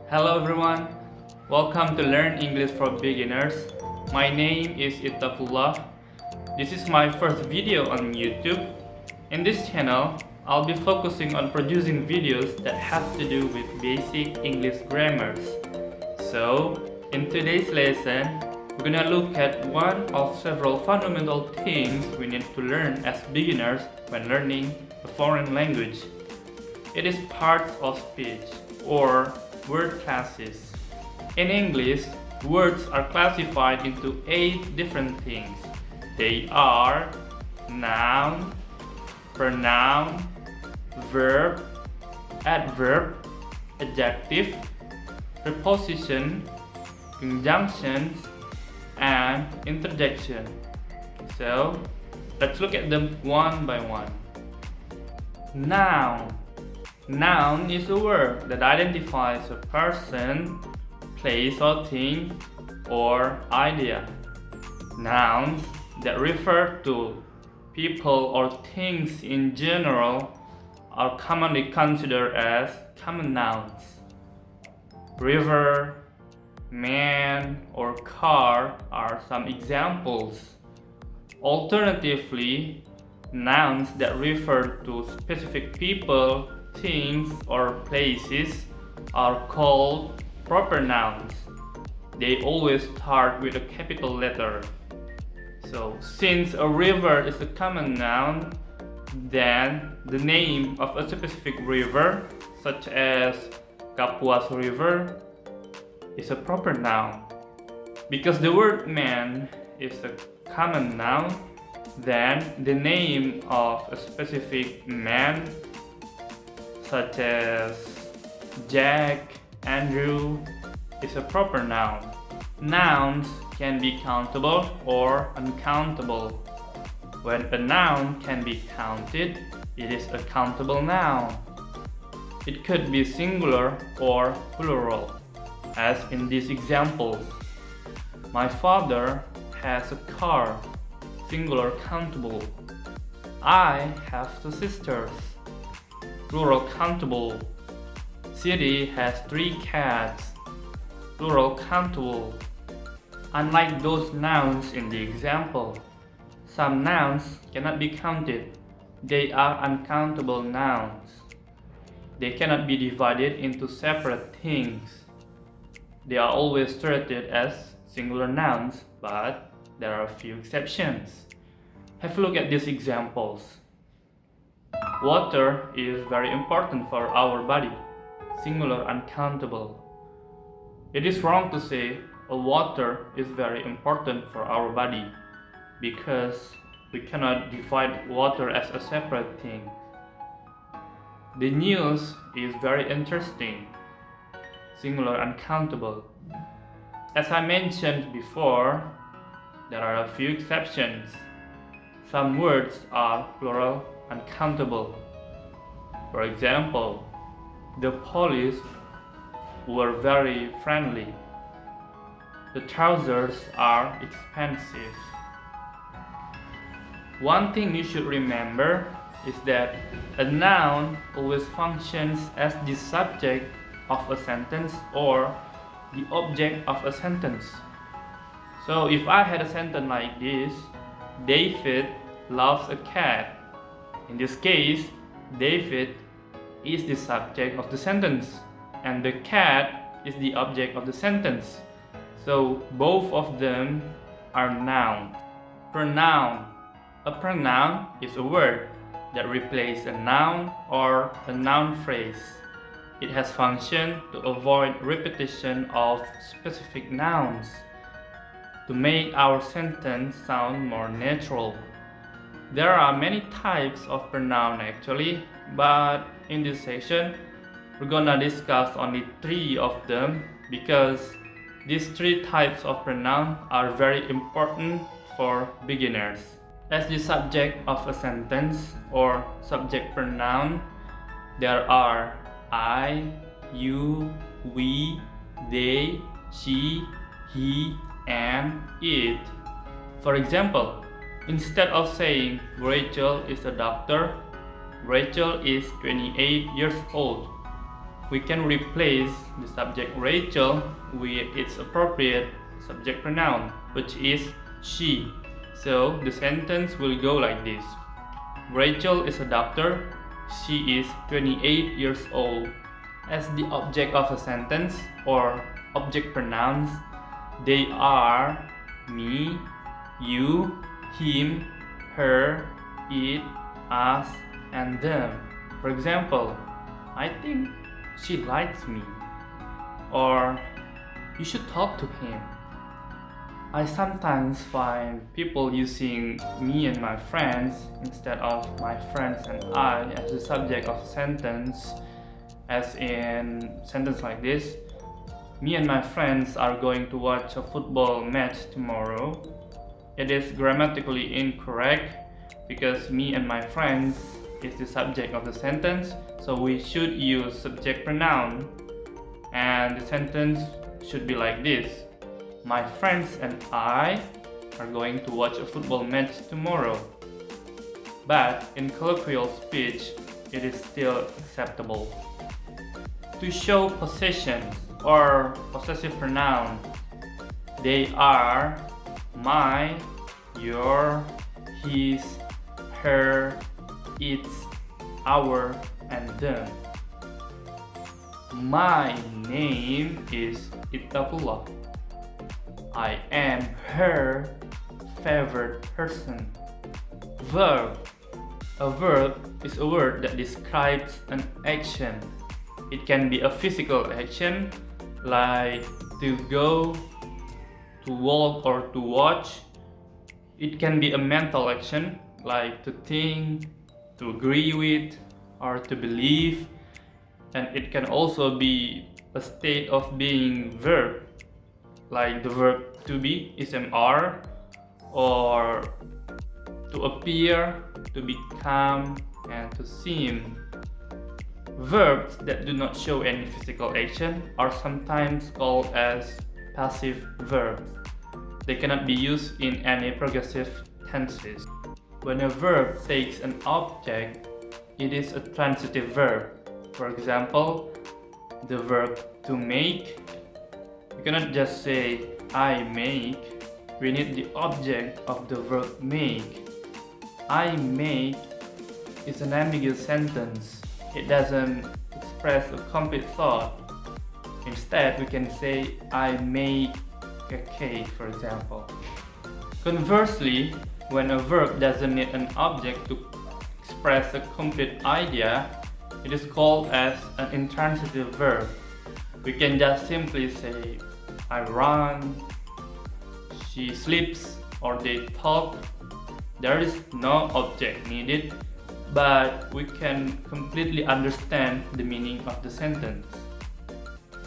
Hello everyone, welcome to Learn English for Beginners. My name is Ittaqullah. This is my first video on YouTube. In this channel, I'll be focusing on producing videos that have to do with basic English grammars. So, in today's lesson, we're gonna look at one of several fundamental things we need to learn as beginners when learning a foreign language. It is parts of speech or word classes. In English, words are classified into 8 different things. They are noun, pronoun, verb, adverb, adjective, preposition, conjunctions, and interjection. So, let's look at them one by one. Noun. Noun is a word that identifies a person, place or thing, or idea. Nouns that refer to people or things in general are commonly considered as common nouns. River, man, or car are some examples. Alternatively, nouns that refer to specific people, things, or places are called proper nouns. They always start with a capital letter. So, since a river is a common noun, then the name of a specific river, such as Kapuas River, is a proper noun. Because the word man is a common noun, then the name of a specific man, such as Jack, Andrew, is a proper noun. Nouns can be countable or uncountable. When a noun can be counted, it is a countable noun. It could be singular or plural, as in these examples. My father has a car, singular countable. I have 2 sisters, plural countable. City has 3 cats, plural countable. Unlike those nouns in the example, some nouns cannot be counted. They are uncountable nouns. They cannot be divided into separate things. They are always treated as singular nouns, but there are a few exceptions. Have a look at these examples. Water is very important for our body, singular uncountable. It is wrong to say water is very important for our body because we cannot divide water as a separate thing. The news is very interesting, singular uncountable. As I mentioned before, there are a few exceptions. Some words are plural uncountable. For example, the police were very friendly. The trousers are expensive. One thing you should remember is that a noun always functions as the subject of a sentence or the object of a sentence. So if I had a sentence like this, David loves a cat. In this case, David is the subject of the sentence and the cat is the object of the sentence. So both of them are nouns. Pronoun. A pronoun is a word that replaces a noun or a noun phrase. It has function to avoid repetition of specific nouns, to make our sentence sound more natural. There are many types of pronoun actually, but in this section, we're gonna discuss only 3 of them because these 3 types of pronoun are very important for beginners. As the subject of a sentence or subject pronoun, there are I, you, we, they, she, he, and it. For example, instead of saying Rachel is a doctor, Rachel is 28 years old. We can replace the subject Rachel with its appropriate subject pronoun, which is she. So the sentence will go like this. Rachel is a doctor. She is 28 years old. As the object of a sentence or object pronouns, they are me, you, him, her, it, us, and them. For example, I think she likes me, or you should talk to him. I sometimes find people using me and my friends instead of my friends and I as the subject of a sentence, as in sentence like this. Me and my friends are going to watch a football match tomorrow. It is grammatically incorrect because me and my friends is the subject of the sentence, so we should use subject pronoun, and the sentence should be like this. My friends and I are going to watch a football match tomorrow. But in colloquial speech, it is still acceptable. To show possession or possessive pronoun, they are my, your, his, her, its, our, and them. My name is Ittaqullah. I am her favorite person. Verb. A verb is a word that describes an action. It can be a physical action like to go, to walk, or to watch. It can be a mental action like to think, to agree with, or to believe. And it can also be a state of being verb, like the verb to be, ismr, or to appear, to become, and to seem. Verbs that do not show any physical action are sometimes called as passive verbs. They cannot be used in any progressive tenses. When a verb takes an object, it is a transitive verb. For example, the verb to make. You cannot just say I make. We need the object of the verb make. I make is an ambiguous sentence. It doesn't express a complete thought. Instead, we can say I make a cake, for example. Conversely, when a verb doesn't need an object to express a complete idea, it is called as an intransitive verb. We can just simply say I run, she sleeps, or they talk. There is no object needed, but we can completely understand the meaning of the sentence.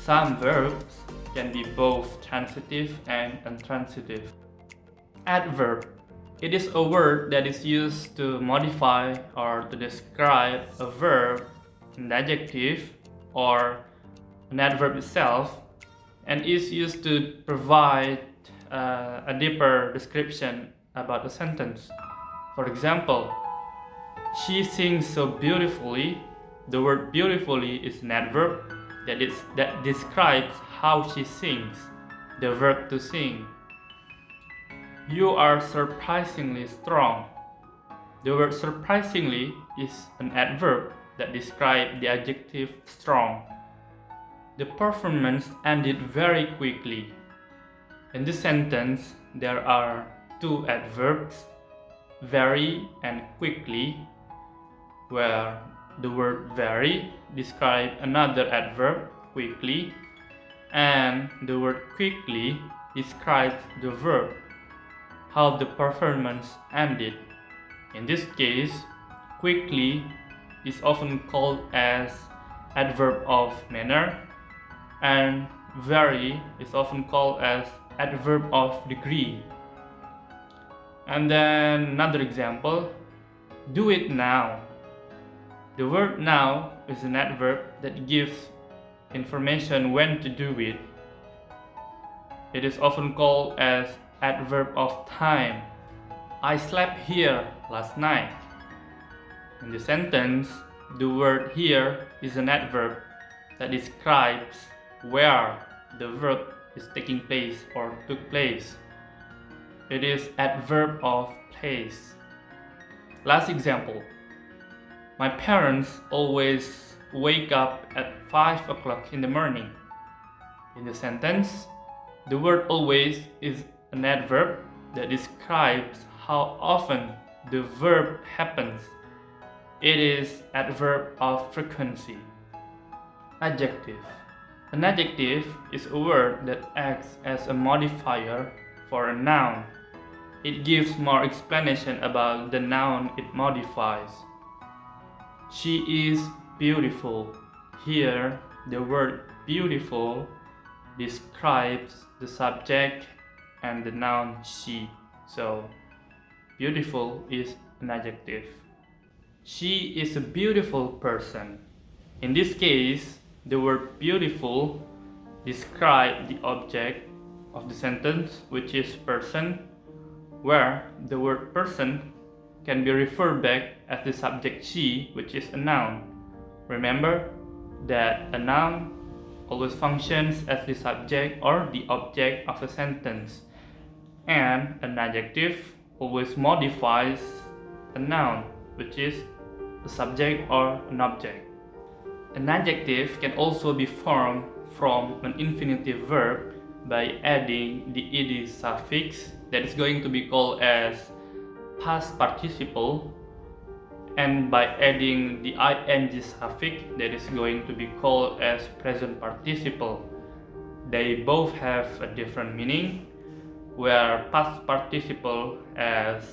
Some verbs can be both transitive and intransitive. Adverb. It is a word that is used to modify or to describe a verb, an adjective, or an adverb itself, and is used to provide a deeper description about a sentence. For example, she sings so beautifully. The word beautifully is an adverb that describes how she sings, the verb to sing. You are surprisingly strong. The word surprisingly is an adverb that describes the adjective strong. The performance ended very quickly. In this sentence, there are two adverbs, very and quickly, where the word very describes another adverb, quickly, and the word quickly describes the verb, how the performance ended. In this case, quickly is often called as adverb of manner, and very is often called as adverb of degree. And then another example, do it now. The word now is an adverb that gives information when to do it. It is often called as adverb of time. I slept here last night. In the sentence, the word here is an adverb that describes where the verb is taking place or took place. It is adverb of place. Last example. My parents always wake up at 5 o'clock in the morning. In the sentence, the word always is an adverb that describes how often the verb happens. It is adverb of frequency. Adjective. An adjective is a word that acts as a modifier for a noun. It gives more explanation about the noun it modifies. She is beautiful. Here, the word beautiful describes the subject and the noun she. So, beautiful is an adjective. She is a beautiful person. In this case, the word beautiful describes the object of the sentence, which is person, where the word person can be referred back as the subject she, which is a noun. Remember that a noun always functions as the subject or the object of a sentence, and an adjective always modifies a noun, which is a subject or an object. An adjective can also be formed from an infinitive verb by adding the ed suffix that is going to be called as past participle, and by adding the ing suffix that is going to be called as present participle. They both have a different meaning, where past participle as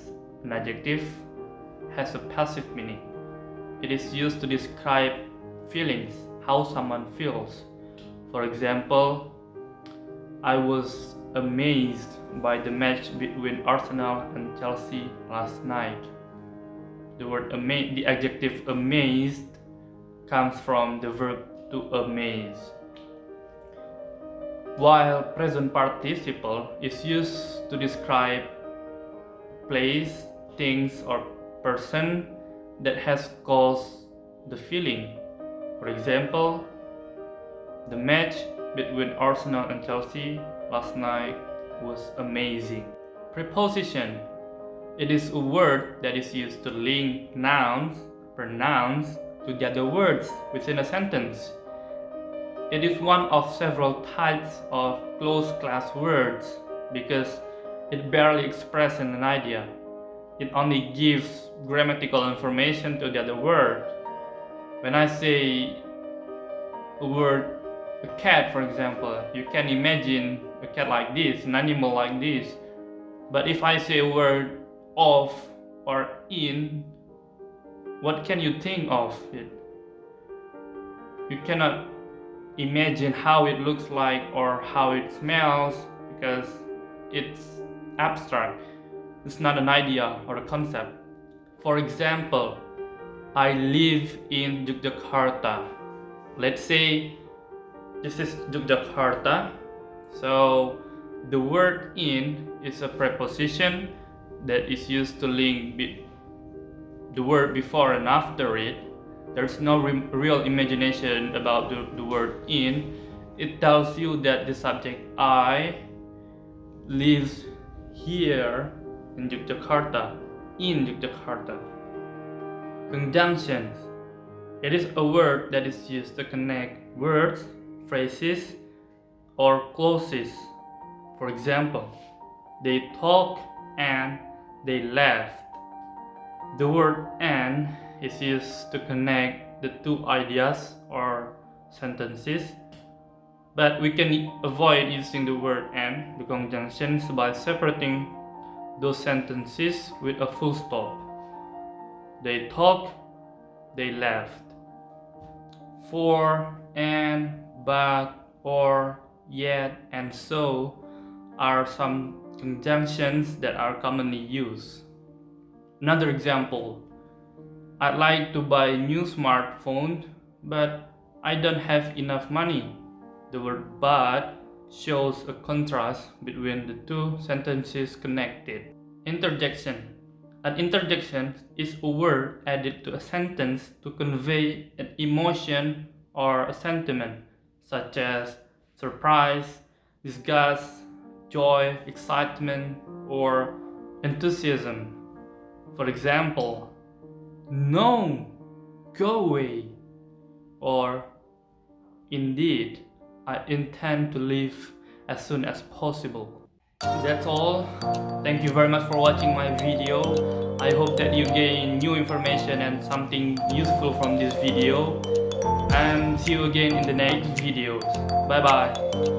an adjective has a passive meaning. It is used to describe feelings, how someone feels. For example, I was amazed by the match between Arsenal and Chelsea last night. The word the adjective amazed comes from the verb to amaze. While present participle is used to describe place, things, or person that has caused the feeling. For example, the match between Arsenal and Chelsea last night was amazing. Preposition. It is a word that is used to link nouns, pronouns, to the other words within a sentence. It is one of several types of closed class words because it barely expresses an idea. It only gives grammatical information to the other word. When I say a word, a cat for example, you can imagine a cat like this, an animal like this. But if I say a word of or in, what can you think of it? You cannot imagine how it looks like or how it smells because it's abstract. It's not an idea or a concept. For example, I live in Yogyakarta. Let's say this is Yogyakarta. So the word in is a preposition that is used to link the word before and after it. There's no real imagination about the word in. It tells you that the subject I lives here in Yogyakarta, in Yogyakarta. Conjunctions. It is a word that is used to connect words, phrases, or clauses. For example, they talk and they laughed. The word and is used to connect the two ideas or sentences, but we can avoid using the word and, the conjunctions, by separating those sentences with a full stop. They talk, they laughed. For, and, but, or, yet, and so are some conjunctions that are commonly used. Another example, I'd like to buy a new smartphone, but I don't have enough money. The word but shows a contrast between the two sentences connected. Interjection. An interjection is a word added to a sentence to convey an emotion or a sentiment, such as surprise, disgust, joy, excitement, or enthusiasm. For example, no, go away, or indeed, I intend to leave as soon as possible. That's all. Thank you very much for watching my video. I hope that you gain new information and something useful from this video. And see you again in the next videos. Bye bye.